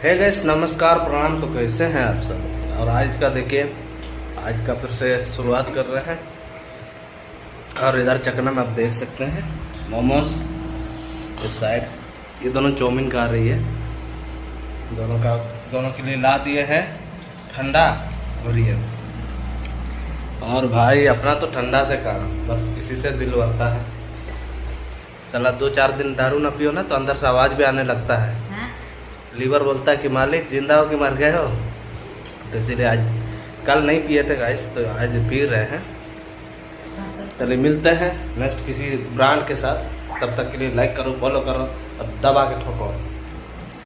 है गाइस, नमस्कार प्रणाम। तो कैसे हैं आप सब। और आज का देखिए, आज का फिर से शुरुआत कर रहे हैं। और इधर चकना में आप देख सकते हैं मोमोज, इस साइड ये दोनों चाउमीन खा रही है। दोनों के लिए ला दिए हैं ठंडा। और ये और भाई अपना तो ठंडा से कहा, बस इसी से दिल भरता है। चला 2-4 दिन दारू ना पियो ना तो अंदर से आवाज़ भी आने लगता है। लीवर बोलता है कि मालिक जिंदा हो कि मर गए हो। तो इसीलिए आज, कल नहीं पिए थे गाइस, तो आज पी रहे हैं। चलिए मिलते हैं नेक्स्ट किसी ब्रांड के साथ। तब तक के लिए लाइक करो, फॉलो करो और दबा के ठोको।